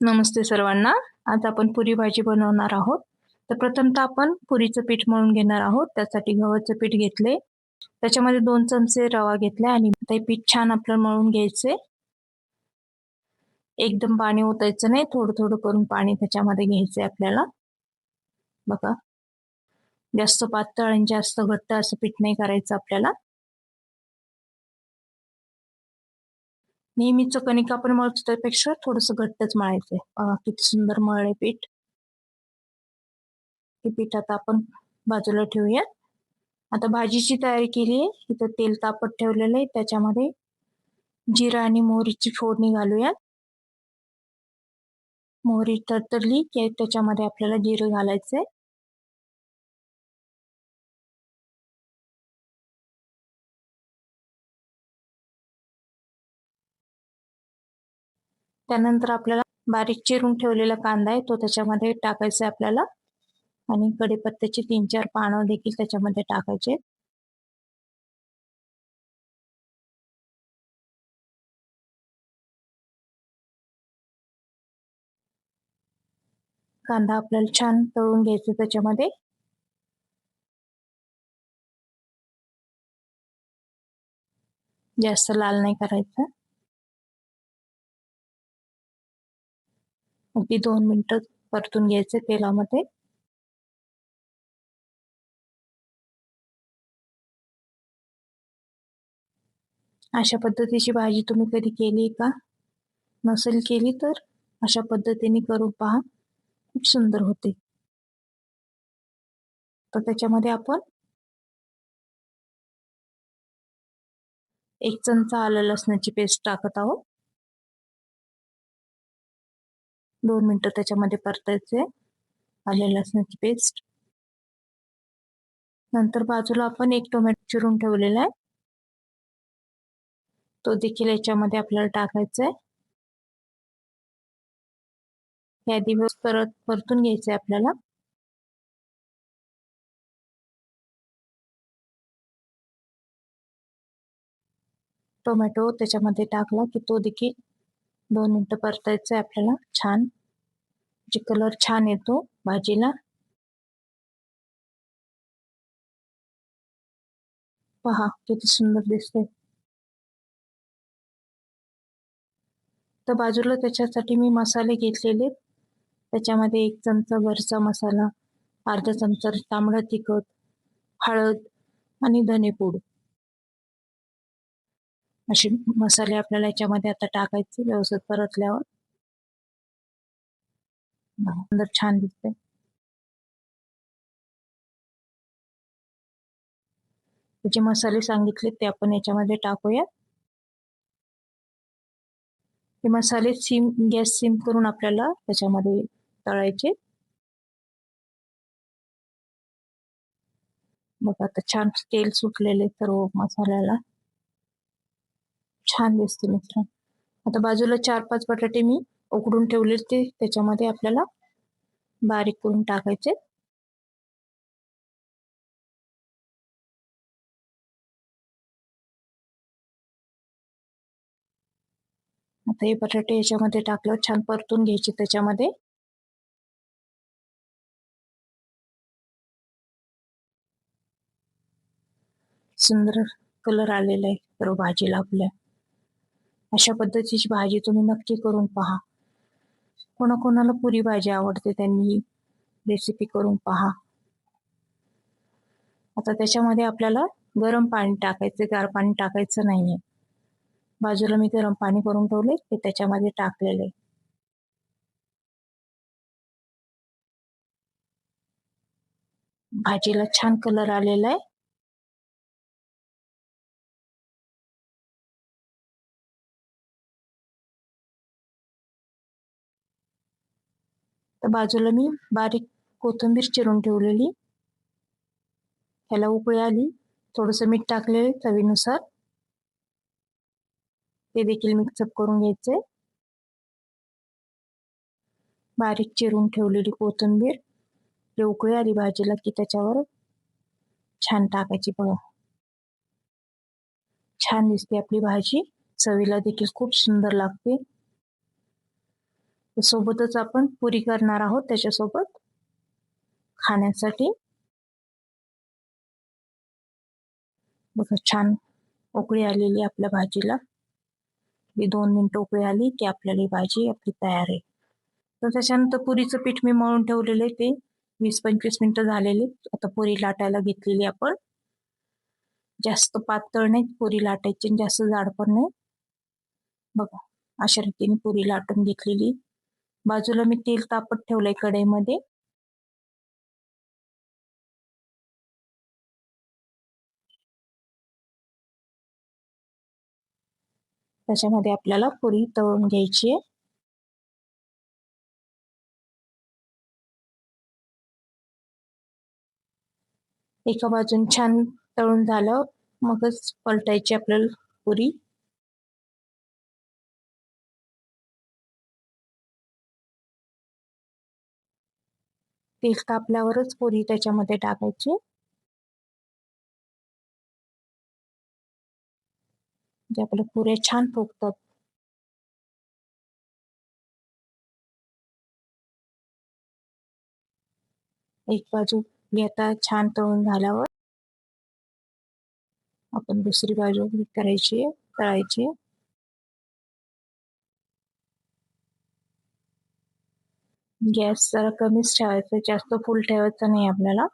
नमस्ते सर्वांना. आज आपण पुरी भाजी बनवणार आहोत. तर प्रथमतः आपण पुरीचं पीठ मळून घेणार आहोत. त्यासाठी गव्हाचं पीठ घेतले. त्याच्यामध्ये 2 चमचे रवा घेतला आणि ते पीठ छान आपल्याला मळून घ्यायचे. एकदम पाणी ओतायचं नाही, थोडं-थोडं करून पाणी त्याच्यामध्ये घ्यायचंय आपल्याला. बघा. जास्त पातळ आणि जास्त घट्ट असं पीठ नाही करायचं आपल्याला. नेहमीचं कणिक आपण मळतो त्यापेक्षा थोडंसं घट्टच मळायचंय. बघा किती सुंदर मळलंय पीठ. हे पीठ आता आपण बाजूला ठेवूया. आता भाजीची तयारी केली आहे. इथं तेल तापत ठेवलेलं आहे. त्याच्यामध्ये जिरा आणि मोहरीची फोडणी घालूया. मोहरी तडतडली की त्याच्यामध्ये आपल्याला जिरं घालायचंय. त्यानंतर आपल्याला बारीक चिरून ठेवलेला कांदा आहे तो त्याच्यामध्ये टाकायचा आहे आपल्याला आणि कढीपत्त्याची 3-4 पानं देखील त्याच्यामध्ये टाकायचे. कांदा आपल्याला छान तळून घ्यायचा त्याच्यामध्ये. जास्त लाल नाही करायचा. अगदी 2 मिनिटं परतून घ्यायचे तेलामध्ये. अशा पद्धतीची भाजी तुम्ही कधी केली का? नसेल केली तर अशा पद्धतीने करून पहा. खूप सुंदर होते. तर त्याच्यामध्ये आपण 1 चमचा आलं लसणाची पेस्ट टाकत आहोत. 2 मिनिटं त्याच्यामध्ये परतायचे आलं लसणाची पेस्ट. नंतर बाजूला आपण 1 टोमॅटो चिरून ठेवलेला आहे. तो देखील याच्यामध्ये आपल्याला टाकायचा आहे. हे आधी परतून घ्यायचंय आपल्याला. टोमॅटो त्याच्यामध्ये टाकला की तो देखील 2 मिनिटं परतायचा आहे आपल्याला छान. जे कलर छान येतो भाजीला. पहा किती सुंदर दिसतंय. तर बाजूला त्याच्यासाठी मी मसाले घेतलेले. त्याच्यामध्ये 1 चमचा वरचा मसाला, अर्धा चमचा तांबडं तिखट, हळद आणि धनेपूड असे मसाले आपल्याला याच्यामध्ये आता टाकायचे व्यवस्थित परतल्यावर. सुंदर छान दिसतंय. जे मसाले सांगितले ते आपण याच्यामध्ये टाकूया. हे मसाले गॅस सिम करून आपल्याला त्याच्यामध्ये तळायचे. बघा आता छान तेल सुटलेले सर्व मसाल्याला. छान दिसते मिश्रण. आता बाजूला 4-5 बटाटे मी उकडून ठेवले ते त्याच्यामध्ये आपल्याला बारीक करून टाकायचे. आता हे बटाटे याच्यामध्ये टाकल्यावर छान परतून घ्यायचे त्याच्यामध्ये. सुंदर कलर आलेला आहे सर्व भाजीला आपल्या. अशा पद्धतीची भाजी तुम्ही नक्की करून पहा. कोणाकोणाला पुरी भाजी आवडते त्यांनी रेसिपी करून पहा. आता त्याच्यामध्ये आपल्याला गरम पाणी टाकायचं, गार पाणी टाकायचं नाहीये. बाजूला मी गरम पाणी करून ठेवले ते त्याच्यामध्ये टाकलेले. भाजीला छान कलर आलेला आहे. तर बाजूला मी बारीक कोथिंबीर चिरून ठेवलेली. त्याला उकळी आली. थोडंसं मीठ टाकले चवीनुसार. ते देखील मिक्सअप करून घ्यायचे. बारीक चिरून ठेवलेली कोथिंबीर उकळी आली भाजीला की त्याच्यावर छान टाकायची. बघा छान दिसते आपली भाजी. चवीला देखील खूप सुंदर लागते. सोबतच आपण पुरी करणार आहोत त्याच्यासोबत खाण्यासाठी. बघा छान उकळी आलेली आपल्या भाजीला. ही 2 मिनिटं उकळी आली की आपल्याला ही भाजी आपली तयार आहे. तर त्याच्यानंतर पुरीचं पीठ मी मळून ठेवलेलं आहे, ते 20-25 मिनिटं झालेली. आता पुरी लाटायला घेतलेली आपण. जास्त पातळ नाही पुरी लाटायची आणि जास्त जाड पण नाही. बघा अशा रीतीने पुरी लाटून घेतलेली. बाजूला मी तेल तापत ठेवलंय कढईमध्ये. त्याच्यामध्ये आपल्याला पुरी तळून घ्यायची आहे. एका बाजून छान तळून झालं मगच पलटायची आपल्याला पुरी. तेल तापल्यावरच पुरी त्याच्यामध्ये टाकायची. म्हणजे आपल्या पुऱ्या छान फुगतात. एक बाजू आता छान तळून झाल्यावर आपण दुसरी बाजू करायची तळायची. गॅस जरा कमीच ठेवायचा, जास्त फुल ठेवायचा नाही आपल्याला.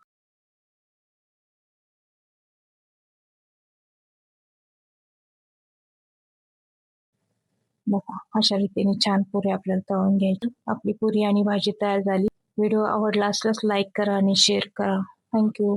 बघा अशा रीतीने छान पुरी आपल्याला तळून घ्यायची. आपली पुरी आणि भाजी तयार झाली. व्हिडिओ आवडला असल्यास लाईक करा आणि शेअर करा. थँक्यू.